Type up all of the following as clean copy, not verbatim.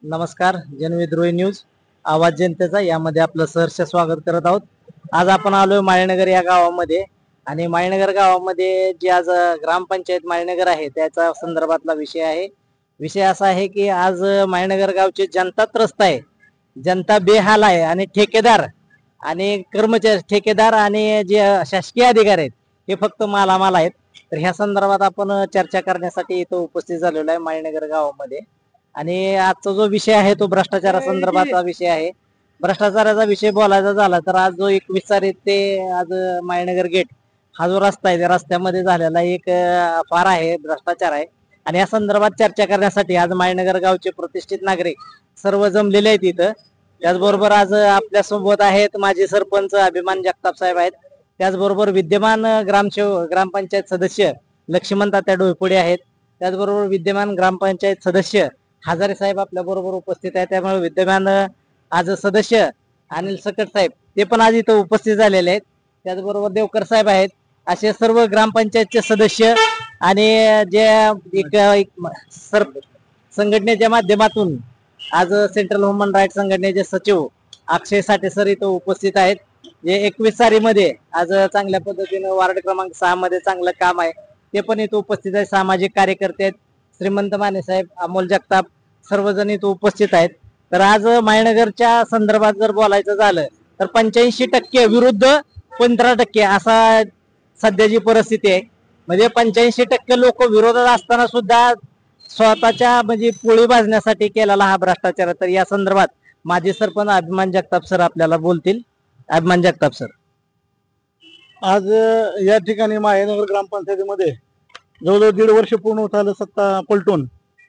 नमस्कार. जनविद्रोही न्यूज आवाज जनतेचा यामध्ये आपलं सहर्ष स्वागत करत आहोत. आज आपण आलोय माळीनगर या गावामध्ये आणि माळीनगर गावामध्ये जी आज ग्रामपंचायत माळीनगर आहे त्याचा संदर्भातला विषय आहे. विषय असा आहे की आज माळीनगर गावची जनता त्रस्त आहे, जनता बेहाल आहे आणि ठेकेदार आणि कर्मचारी ठेकेदार आणि जे शासकीय अधिकारी आहेत हे फक्त मालामाल आहेत. तर ह्या संदर्भात आपण चर्चा करण्यासाठी इथं उपस्थित झालेलो आहे माळीनगर गावामध्ये. आणि आजचा जो विषय आहे तो भ्रष्टाचारासंदर्भातला विषय आहे. भ्रष्टाचाराचा विषय बोलायचा झाला तर आज जो 21 तारीख ते आज माळीनगर गेट हा जो रस्ता आहे त्या रस्त्यामध्ये झालेला एक फार आहे भ्रष्टाचार आहे. आणि या संदर्भात चर्चा करण्यासाठी आज माळीनगर गावचे प्रतिष्ठित नागरिक सर्व जमलेले आहेत इथं. त्याचबरोबर आज आपल्या सोबत आहेत माजी सरपंच अभिमान जगताप साहेब आहेत. त्याचबरोबर विद्यमान ग्रामपंचायत सदस्य लक्ष्मण तात्या डोईफोडे आहेत. त्याचबरोबर विद्यमान ग्रामपंचायत सदस्य हजारे साहेब आपल्या बरोबर उपस्थित आहे. त्यामुळे विद्यमान आज सदस्य अनिल सकट साहेब ते पण आज इथं उपस्थित झालेले आहेत. त्याचबरोबर देवकर साहेब आहेत. असे सर्व ग्रामपंचायतचे सदस्य आणि जे संघटनेच्या माध्यमातून आज सेंट्रल ह्युमन राईट संघटनेचे सचिव अक्षय साठे सर इथं उपस्थित आहेत. जे 21 तारीखमध्ये आज चांगल्या पद्धतीने वार्ड क्रमांक 6 मध्ये चांगलं काम आहे ते पण इथं उपस्थित आहे. सामाजिक कार्यकर्ते आहेत, श्रीमंत माने साहेब, अमोल जगताप सर्वजण इथं उपस्थित आहेत. तर आज माळीनगरच्या संदर्भात जर बोलायचं झालं तर 85% विरुद्ध 15% असा सध्याची परिस्थिती आहे. म्हणजे 85% लोक विरोधात असताना सुद्धा स्वतःच्या म्हणजे पोळी भाजण्यासाठी केलेला हा भ्रष्टाचार. तर या संदर्भात माजी सरपंच अभिमान जगताप सर आपल्याला बोलतील. अभिमान जगताप सर. आज या ठिकाणी माळीनगर ग्रामपंचायतीमध्ये जवळजवळ 1.5 वर्ष पूर्ण होत आलं सत्ता पलटून,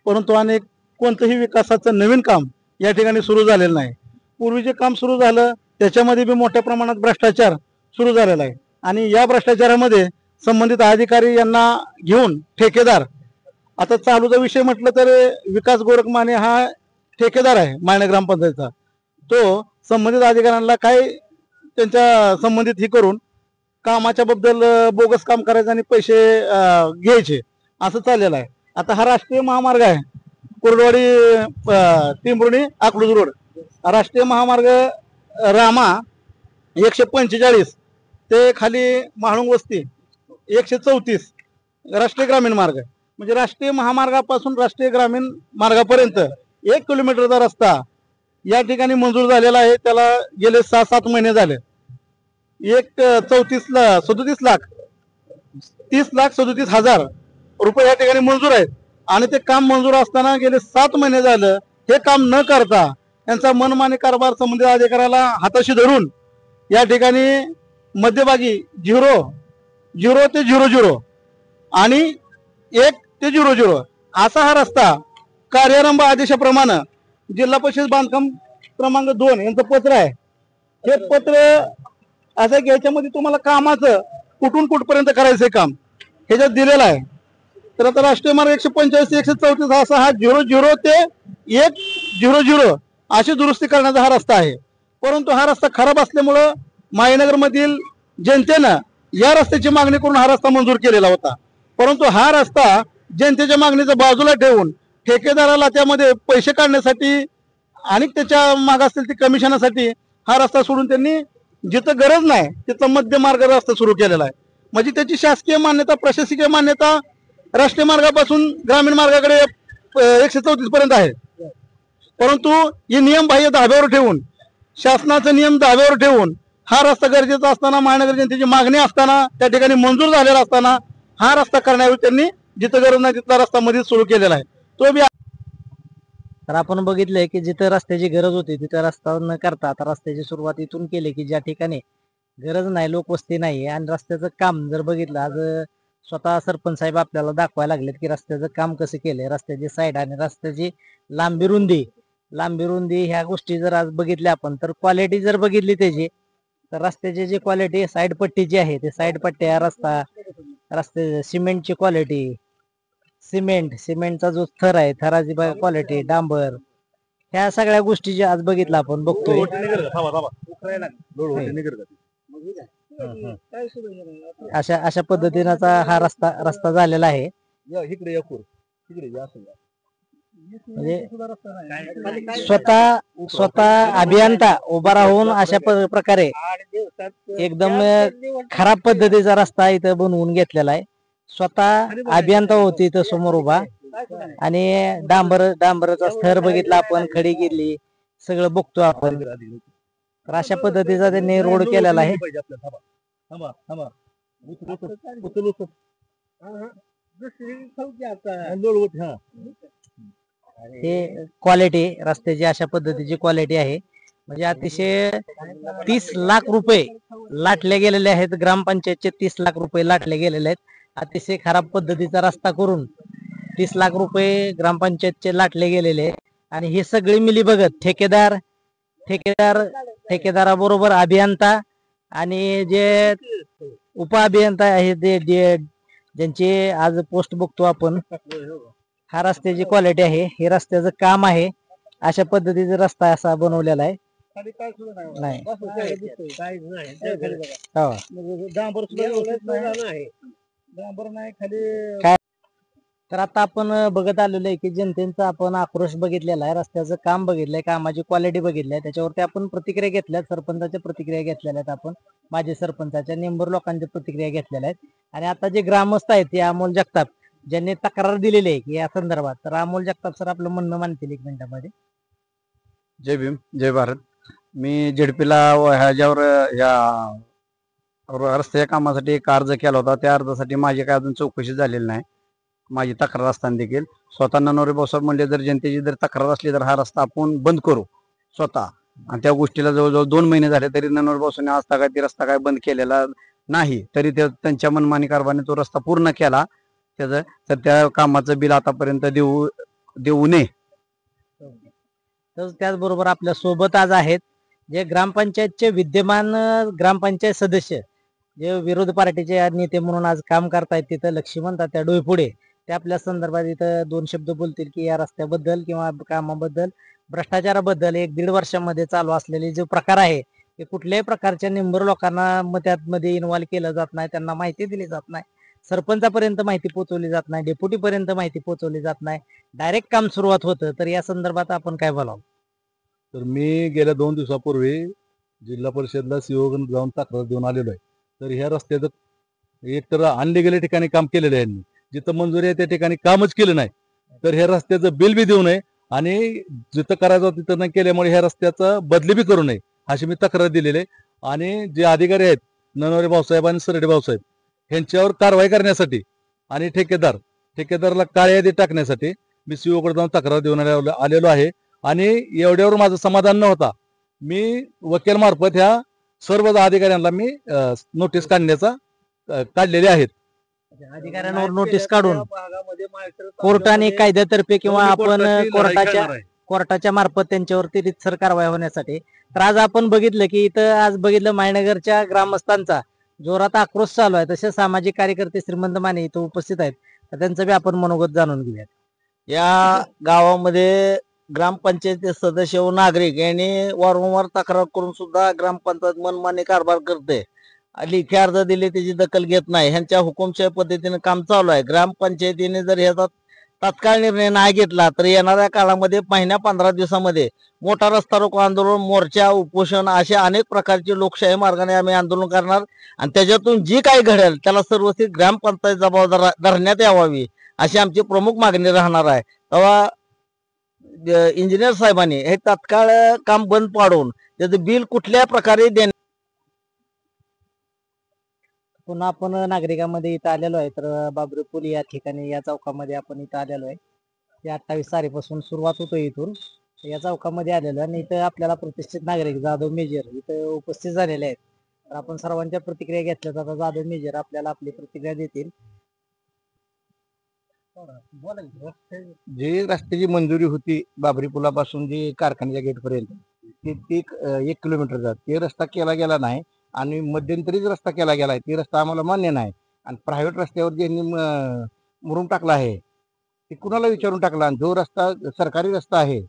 परंतु अनेक कोणतंही विकासाचं नवीन काम या ठिकाणी सुरू झालेलं नाही. पूर्वी जे काम सुरू झालं त्याच्यामध्ये बी मोठ्या प्रमाणात भ्रष्टाचार सुरू झालेला आहे. आणि या भ्रष्टाचारामध्ये संबंधित अधिकारी यांना घेऊन ठेकेदार, आता चालूचा विषय म्हटलं तर विकास गोरखमाने हा ठेकेदार आहे माळीनगर ग्रामपंचायतचा. तो संबंधित अधिकाऱ्यांना काय त्यांच्या संबंधित ही करून कामाच्या बद्दल बोगस काम करायचं आणि पैसे घ्यायचे असं चाललेलं आहे. आता हा राष्ट्रीय महामार्ग आहे, कुर्डवाडी टिंबुर्णी अकलूज रोड राष्ट्रीय महामार्ग रामा 145 ते खाली म्हाळुंग वस्ती 134 राष्ट्रीय ग्रामीण मार्ग, म्हणजे राष्ट्रीय महामार्गापासून राष्ट्रीय ग्रामीण मार्गापर्यंत 1 किलोमीटरचा रस्ता या ठिकाणी मंजूर झालेला आहे. त्याला गेले 6-7 महिने झाले. 30,37,000 रुपये या ठिकाणी मंजूर आहेत. आणि ते काम मंजूर असताना गेले 7 महिने झालं हे काम न करता त्यांचा मनमानी कारभार संबंधित अधिकाऱ्याला हाताशी धरून या ठिकाणी मध्यभागी 0 ते 00 आणि 1 ते 00 असा हा रस्ता कार्यारंभ आदेशाप्रमाणे जिल्हा परिषद बांधकाम क्रमांक 2 यांचं पत्र आहे. हे पत्र असं की ह्याच्यामध्ये तुम्हाला कामाचं कुठून कुठपर्यंत करायचंय काम ह्याच्यात दिलेलं आहे. तर आता राष्ट्रीय मार्ग 145 134 असा हा 00 ते 100 अशी दुरुस्ती करण्याचा हा रस्ता आहे. परंतु हा रस्ता खराब असल्यामुळं माळीनगर मधील जनतेनं या रस्त्याची मागणी करून हा रस्ता मंजूर केलेला होता. परंतु हा रस्ता जनतेच्या मागणीचा बाजूला ठेवून ठेकेदाराला त्यामध्ये पैसे काढण्यासाठी आणि त्याच्या माग असतील ते कमिशनासाठी हा रस्ता सोडून त्यांनी जिथं गरज नाही तिथं मध्य मार्ग रस्ता सुरू केलेला आहे. म्हणजे त्याची शासकीय मान्यता, प्रशासकीय मान्यता राष्ट्रीय मार्गापासून ग्रामीण मार्गाकडे 134 पर्यंत आहे. परंतु हे नियम बाह्य धाब्यावर ठेवून, शासनाचे नियम धाब्यावर ठेवून हा रस्ता गरजेचा असताना, महानगर जनतेची मागणी असताना, त्या ठिकाणी मंजूर झालेला असताना हा रस्ता करण्याऐवजी त्यांनी जिथं गरज नाही तिथला रस्ता मध्ये सुरू केलेला आहे. तो बी तर आपण बघितलंय की जिथं रस्त्याची गरज होती तिथं रस्ता न करता आता रस्त्याची सुरुवात इथून केली की ज्या ठिकाणी गरज नाही, लोकवस्ती नाही आणि रस्त्याचं काम जर बघितलं आज स्वतः सरपंच साहेब आपल्याला दाखवायला लागलेत की रस्त्याचं काम कसं केलंय. रस्त्याची साईड आणि रस्त्याची लांबी रुंदी ह्या गोष्टी जर आज बघितल्या आपण तर क्वालिटी जर बघितली त्याची तर रस्त्याची जी क्वालिटी साईड पट्टीची आहे ते साईड पट्ट्या रस्ते सिमेंटची क्वालिटी, सिमेंटचा जो थर आहे थराची क्वालिटी, डांबर, ह्या सगळ्या गोष्टी ज्या आज बघितलं आपण बघतोय. अशा पद्धतीचा हा रस्ता झालेला आहे. म्हणजे स्वतः अभियंता उभा राहून अशा प्रकारे एकदम खराब पद्धतीचा रस्ता इथं बनवून घेतलेला आहे. स्वतः अभियंता होती इथं समोर उभा आणि डांबराचा स्तर बघितला आपण, खडी गेली, सगळं बघतो आपण. तर अशा पद्धतीचा त्यांनी रोड केलेला आहे. हे क्वालिटी रस्त्याची अशा पद्धतीची क्वालिटी आहे. म्हणजे अतिशय 30 लाख रुपये लाटले गेलेले आहेत. ग्रामपंचायतचे 30 लाख रुपये लाटले गेलेले आहेत. अतिशय खराब पद्धतीचा रस्ता करून 30 लाख रुपये ग्रामपंचायतचे लाटले गेलेले आहेत. आणि हे सगळे मिली बघत ठेकेदाराबरोबर अभियंता आणि जे उप अभियंता आहेत ज्यांची आज पोस्ट बघतो आपण. हा रस्त्याची क्वालिटी आहे. हे रस्त्याचं काम आहे. अशा पद्धतीचा रस्ता असा बनवलेला आहे. नाही काय तर आता आपण बघत आलेलो आहे की जनतेचा आपण आक्रोश बघितलेला आहे, रस्त्याचं काम बघितलंय, कामाची क्वालिटी बघितली आहे, त्याच्यावरती आपण प्रतिक्रिया घेतल्या, सरपंचाच्या प्रतिक्रिया घेतलेल्या आहेत, आपण माजी सरपंचाच्या नेंबर लोकांच्या प्रतिक्रिया घेतलेल्या आहेत. आणि आता जे ग्रामस्थ आहेत ते अमोल जगताप ज्यांनी तक्रार दिलेली आहे की या संदर्भात, तर अमोल जगताप सर आपलं म्हणणं मानतील 1 मिनिटामध्ये. जय भीम, जय भारत. मी झेडपीला ह्याच्यावर या रस्त्याच्या कामासाठी एक अर्ज केला होता. त्या अर्जासाठी माझी काय अजून चौकशी झालेली नाही. माझी तक्रार असताना देखील स्वतः ननवरे भाऊसाहेब म्हणले जर जनतेची जर तक्रार असली तर हा रस्ता आपण बंद करू स्वतः. आणि त्या गोष्टीला जवळजवळ 2 महिने झाले तरी ननवरे भाऊसाहेबांनी आज तक ते रस्ता काय बंद केलेला नाही. तरी त्यांच्या मनमानी कारभाराने तो रस्ता पूर्ण केला. तर त्या कामाचं बिल आतापर्यंत देऊ नये. तर त्याचबरोबर आपल्या सोबत आज आहेत जे ग्रामपंचायतचे विद्यमान ग्रामपंचायत सदस्य, जे विरोधी पार्टीचे नेते म्हणून आज काम करतायत तिथं, लक्ष्मण तात्या डोईफोडे. ते आपल्या संदर्भात इथं 2 शब्द बोलतील की या रस्त्याबद्दल किंवा कामाबद्दल, भ्रष्टाचाराबद्दल. 1-1.5 वर्षामध्ये चालू असलेले जो प्रकार आहे ते कुठल्याही प्रकारच्या निंबर लोकांना त्यामध्ये इन्व्हॉल्व केलं जात नाही, त्यांना माहिती दिली जात नाही, सरपंचापर्यंत माहिती पोहोचवली जात नाही, डेप्युटी पर्यंत माहिती पोहोचवली जात नाही, डायरेक्ट काम सुरुवात होतं. तर या संदर्भात आपण काय बोलावं? तर मी गेल्या 2 दिवसापूर्वी जिल्हा परिषदला सीओ जाऊन तक्रार देऊन आलेलो आहे. तर ह्या रस्त्याचं एकतर अनलिगल ठिकाणी काम केलेलं आहे यांनी, जिथं मंजुरी आहे त्या ठिकाणी कामच केलं नाही. तर ह्या रस्त्याचं बिल बी देऊ नये आणि जिथं करायचं तिथं नाही केल्यामुळे ह्या रस्त्याचं बदली बी करू नये अशी मी तक्रार दिलेली आहे. आणि जे अधिकारी आहेत ननवरे भाऊसाहेब आणि सरडे भाऊसाहेब ह्यांच्यावर कारवाई करण्यासाठी आणि ठेकेदारला काळ्या यादीत टाकण्यासाठी मी सीओकडे जाऊन तक्रार देऊन आलेलो आहे. आणि एवढ्यावर माझं समाधान नव्हता. मी वकील मार्फत ह्या सर्व अधिकाऱ्यांना मी नोटीस काढलेले आहेत. अधिकाऱ्यांवर नोटीस काढून कोर्टाने कायद्यातर्फे किंवा आपण कोर्टाच्या मार्फत त्यांच्यावरती रितसर कारवाई होण्यासाठी. तर आज आपण बघितलं की इथं आज बघितलं माळीनगरच्या ग्रामस्थांचा जोरात आक्रोश चालू आहे. तसे सामाजिक कार्यकर्ते श्रीमंत माने इथं उपस्थित आहेत, तर त्यांचं बी आपण मनोगत जाणून घेऊयात. या गावामध्ये ग्रामपंचायत सदस्य व नागरिक यांनी वारंवार तक्रार करून सुद्धा ग्रामपंचायत मनमानी कारभार करते. लेखी अर्ज दिले त्याची दखल घेत नाही. ह्यांच्या हुकुमशाही पद्धतीने काम चालू आहे. ग्रामपंचायतीने जर ह्याचा तात्काळ निर्णय नाही घेतला तर येणाऱ्या काळामध्ये महिन्या 15 दिवसामध्ये मोठा रस्ता रोको आंदोलन, मोर्चा, उपोषण असे अनेक प्रकारचे लोकशाही मार्गाने आम्ही आंदोलन करणार. आणि त्याच्यातून जी काही घडेल त्याला सर्वस्वी ग्रामपंचायत जबाबदार धरण्यात यावी अशी आमची प्रमुख मागणी राहणार आहे. तेव्हा इंजिनियर साहेबांनी हे तात्काळ काम बंद पाडून त्याचं बिल कुठल्या प्रकारे देणे. पुन्हा आपण नागरिकांमध्ये इथं आलेलो आहे. तर बाबरी पूल या ठिकाणी या चौकामध्ये आपण इथं आलेलो आहे. ते 28 तारखेपासून सुरुवात होतो इथून या चौकामध्ये आलेलो आहे. आणि इथं आपल्याला प्रतिष्ठित नागरिक जाधव मेजर इथं उपस्थित झालेले आहेत. तर आपण सर्वांच्या प्रतिक्रिया घेतल्या जातात. जाधव मेजर आपल्याला आपली प्रतिक्रिया देतील. जी रस्त्याची मंजुरी होती बाबरी पुलापासून जी कारखान्याच्या गेट पर्यंत ती 1 किलोमीटरचा ते रस्ता केला गेला नाही. आणि मध्यंतरीच रस्ता केला गेलाय ते रस्ता आम्हाला मान्य नाही. आणि प्रायव्हेट रस्त्यावर ज्यांनी मुरुम टाकला आहे ते कुणाला विचारून टाकला. आणि जो रस्ता सरकारी रस्ता आहे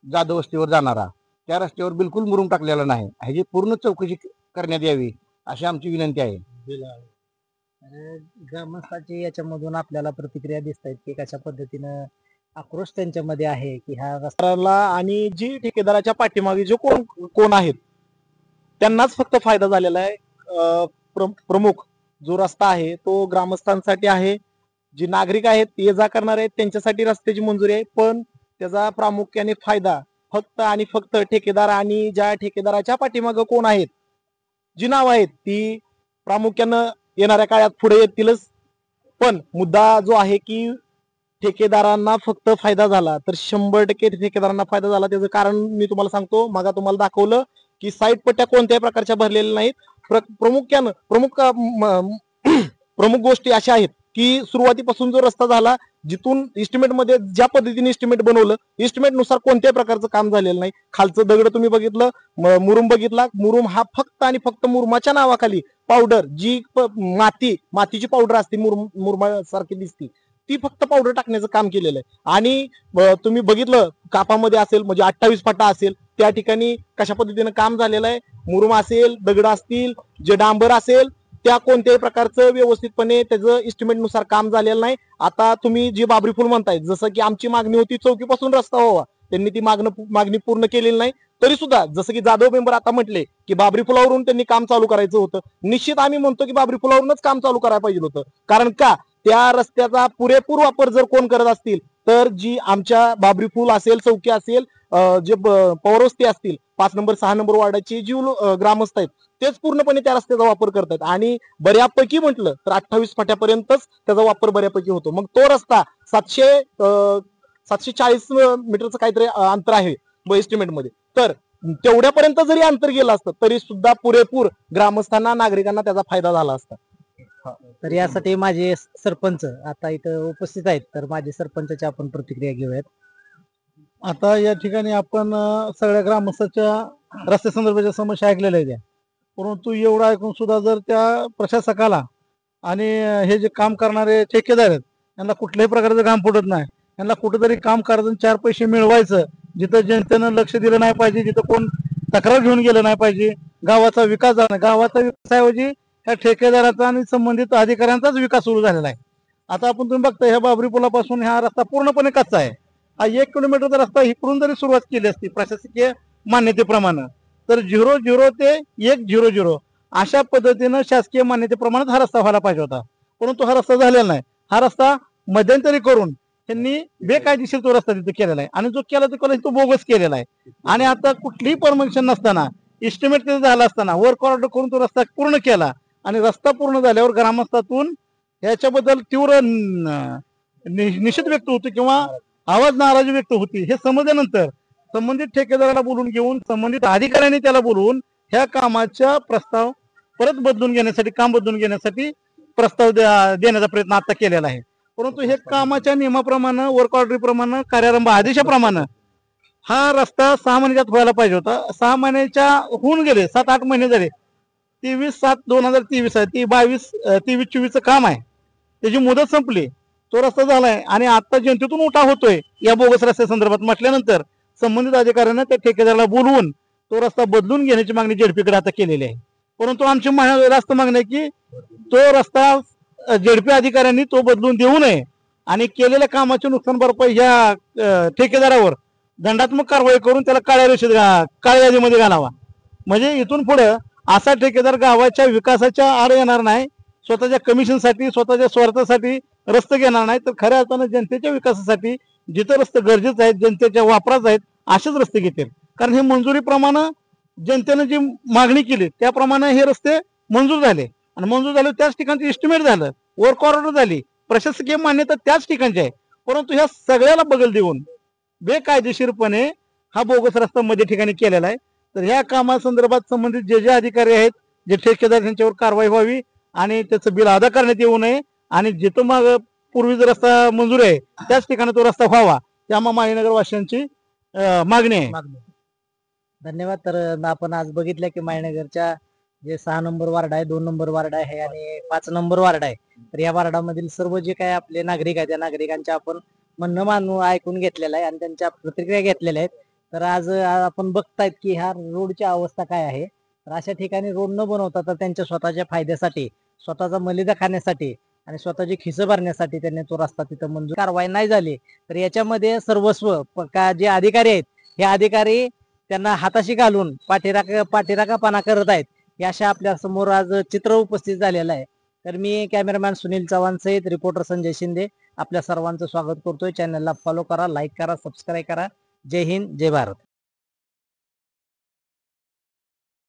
जाधव वस्तीवर जाणारा त्या रस्त्यावर बिलकुल मुरुम टाकलेला नाही. ह्याची पूर्ण चौकशी करण्यात यावी अशी आमची विनंती आहे. ग्रामस्थांची याच्यामधून आपल्याला प्रतिक्रिया दिसत आहेत की कशा पद्धतीनं आक्रोश त्यांच्यामध्ये आहे की हा रस्ता आणि जी ठेकेदाराच्या पाठीमागे जे कोण कोण आहेत त्यांनाच फक्त फायदा झालेला आहे. प्रमुख जो रस्ता आहे तो ग्रामस्थांसाठी आहे. जे नागरिक आहेत ये जा करणार आहेत त्यांच्यासाठी रस्त्याची मंजुरी आहे, पण त्याचा प्रामुख्याने फायदा फक्त आणि फक्त ठेकेदार आणि ज्या ठेकेदाराच्या पाठीमागे कोण आहेत, जी नाव आहेत ती प्रामुख्यानं येणाऱ्या काळात पुढे येतीलच. पण मुद्दा जो आहे की ठेकेदारांना फक्त फायदा झाला तर 100% ठेकेदारांना फायदा झाला. त्याचं कारण मी तुम्हाला सांगतो. मागा तुम्हाला दाखवलं की साईड पट्ट्या कोणत्याही प्रकारच्या भरलेल्या नाहीत. प्रामुख्यानं प्रमुख गोष्टी अशा आहेत की सुरुवातीपासून जो रस्ता झाला, जिथून इस्टिमेट मध्ये ज्या पद्धतीने इस्टिमेट बनवलं, इस्टिमेट नुसार कोणत्याही प्रकारचं काम झालेलं नाही. खालचं दगड तुम्ही बघितलं, मुरुम बघितला. मुरुम हा फक्त आणि फक्त मुरुमाच्या नावाखाली पावडर, जी मातीची पावडर असते, मुरुमासारखी दिसते, ती फक्त पावडर टाकण्याचं काम केलेलं आहे. आणि तुम्ही बघितलं कापामध्ये असेल म्हणजे 28 फाटा असेल त्या ठिकाणी कशा पद्धतीनं काम झालेलं आहे. मुरुम असेल, दगड असतील, जे डांबर असेल, त्या कोणत्याही प्रकारचं व्यवस्थितपणे त्याचं इस्टिमेट नुसार काम झालेलं नाही. आता तुम्ही जी बाबरी फुल म्हणताय, जसं की आमची मागणी होती चौकीपासून रस्ता व्हावा, त्यांनी ती मागणी पूर्ण केलेली नाही. तरी सुद्धा जसं की जाधव मेंबर आता म्हटले की बाबरी पुलावरून त्यांनी काम चालू करायचं होतं. निश्चित आम्ही म्हणतो की बाबरी पुलावरूनच काम चालू करायला पाहिजे होतं. कारण का, त्या रस्त्याचा पुरेपूर वापर जर कोण करत असतील तर जी आमच्या बाबरी फुल असेल, चौकी असेल, जे पौरवस्ती असतील, 5 नंबर 6 नंबर वार्डाची जी ग्रामस्थ आहेत तेच पूर्णपणे त्या रस्त्याचा वापर करतात. आणि बऱ्यापैकी म्हटलं तर 28 फाट्यापर्यंतच त्याचा वापर बऱ्यापैकी होतो. मग तो रस्ता 740 मीटरचं काहीतरी अंतर आहे एस्टिमेट मध्ये, तर तेवढ्यापर्यंत जरी अंतर गेलं असतं तरी सुद्धा पुरेपूर ग्रामस्थांना, नागरिकांना त्याचा फायदा झाला असता. तर यासाठी माझे सरपंच आता इथं उपस्थित आहेत, तर माझे सरपंचाची आपण प्रतिक्रिया घेऊयात. आता या ठिकाणी आपण सगळ्या ग्रामस्थांच्या रस्ते संदर्भाच्या समस्या ऐकलेल्या आहेत. परंतु एवढं ऐकून सुद्धा जर त्या प्रशासकाला आणि हे जे काम करणारे ठेकेदार आहेत यांना कुठल्याही प्रकारचं काम फुटत नाही. यांना कुठेतरी काम करायचं, 4 पैसे मिळवायचं, जिथं जनतेनं लक्ष दिलं नाही पाहिजे, जिथं कोण तक्रार घेऊन गेलं नाही पाहिजे, गावाचा विकास झाला नाही. गावाचा विकासाऐवजी ह्या ठेकेदाराचा आणि संबंधित अधिकाऱ्यांचाच विकास सुरू झालेला आहे. आता आपण तुम्ही बघता ह्या बाबरी पुलापासून हा रस्ता पूर्णपणे कच्चा आहे. हा 1 किलोमीटरचा रस्ता इकडून जरी सुरुवात केली असती प्रशासकीय मान्यतेप्रमाणे तर 0-0 ते 1-0-0 अशा पद्धतीनं शासकीय मान्यतेप्रमाणे हा रस्ता व्हायला पाहिजे होता. परंतु हा रस्ता झालेला नाही. हा रस्ता मध्यंतरी करून त्यांनी बेकायदेशीर तो रस्ता तिथे केलेला आहे आणि जो केला तो बोगस केलेला आहे. आणि आता कुठलीही परमिशन नसताना, इस्टिमेट तिथे झाला असताना वर्क ऑर्डर करून तो रस्ता पूर्ण केला आणि रस्ता पूर्ण झाल्यावर ग्रामस्थातून याच्याबद्दल तीव्र निषेध व्यक्त होतो किंवा आवाज नाराजी व्यक्त होती. हे समजल्यानंतर संबंधित ठेकेदाराला बोलून घेऊन, संबंधित अधिकाऱ्यांनी त्याला बोलवून ह्या कामाचा प्रस्ताव परत बदलून घेण्यासाठी, काम बदलून घेण्यासाठी प्रस्ताव देण्याचा प्रयत्न आता केलेला आहे. परंतु हे कामाच्या नियमाप्रमाणे, वर्क ऑर्डर प्रमाणे, कार्यारंभ आदेशाप्रमाणे हा रस्ता 6 महिन्यात व्हायला पाहिजे होता. 6 महिन्याच्या होऊन गेले, 7-8 महिने झाले. 23/7/2023 आहे, ती 23-24चं काम आहे, त्याची मुदत संपली, तो रस्ता झालाय आणि आता जनतेतून उठाव होतोय या बोगस रस्त्या संदर्भात म्हटल्यानंतर संबंधित अधिकाऱ्यानं त्या ठेकेदाराला बोलवून तो रस्ता बदलून घेण्याची मागणी जेडपीकडे आता केलेली आहे. परंतु आमची रास्त मागणी आहे की तो रस्ता जेडपी अधिकाऱ्यांनी तो बदलून देऊ नये आणि केलेल्या कामाची नुकसान भरपाई ह्या ठेकेदारावर दंडात्मक कारवाई करून त्याला काळ्या यादीमध्ये घालावा. म्हणजे इथून पुढे असा ठेकेदार गावाच्या विकासाच्या आड येणार नाही, स्वतःच्या कमिशनसाठी, स्वतःच्या स्वार्थासाठी रस्ते घेणार नाही, तर खऱ्या अर्थानं जनतेच्या विकासासाठी जिथे रस्ते गरजेचे आहेत, जनतेच्या वापराचे आहेत, असेच रस्ते घेतील. कारण हे मंजुरीप्रमाणे जनतेनं जी मागणी केली त्याप्रमाणे हे रस्ते मंजूर झाले आणि मंजूर झाले त्याच ठिकाणचे इस्टिमेट झालं, वर्क ऑर्डर झाली, प्रशासकीय मान्यता त्याच ठिकाणची आहे. परंतु ह्या सगळ्याला बगल देऊन बेकायदेशीरपणे हा बोगस रस्ता मध्ये ठिकाणी केलेला आहे. तर ह्या कामासंदर्भात संबंधित जे अधिकारी आहेत, जे ठेकेदार, त्यांच्यावर कारवाई व्हावी आणि त्याचं बिल अदा करण्यात येऊ नये आणि जिथं मग पूर्वी जो रस्ता मंजूर आहे त्याच ठिकाणी तो रस्ता व्हावा, त्यामुळे माळीनगर वासियांची मागणी आहे. धन्यवाद. तर आपण आज बघितलं की माळीनगरच्या जे 6 नंबर वार्ड आहे, 2 नंबर वार्ड आहे आणि 5 नंबर वार्ड आहे, तर या वार्डामधील सर्व जे काही आपले नागरिक आहेत त्या नागरिकांच्या आपण म्हणणं ऐकून घेतलेलं आहे आणि त्यांच्या प्रतिक्रिया घेतलेल्या आहेत. तर आज आपण बघतायत की ह्या रोडची अवस्था काय आहे. तर अशा ठिकाणी रोड न बनवता तर त्यांच्या स्वतःच्या फायद्यासाठी स्वतःचा मलिदा खाण्यासाठी आणि स्वतःची खिसं भरण्यासाठी त्यांनी तो रस्ता तिथं मंजूर कारवाई नाही झाली तर याच्यामध्ये सर्वस्व जे अधिकारी आहेत हे अधिकारी त्यांना हाताशी घालून पाठीराखापणा करत आहेत हे अशा आपल्या समोर आज चित्र उपस्थित झालेलं आहे. तर मी कॅमेरामॅन सुनील चव्हाण सहित रिपोर्टर संजय शिंदे आपल्या सर्वांचं स्वागत करतोय. चॅनलला फॉलो करा, लाईक करा, सबस्क्राईब करा. जय हिंद, जय भारत.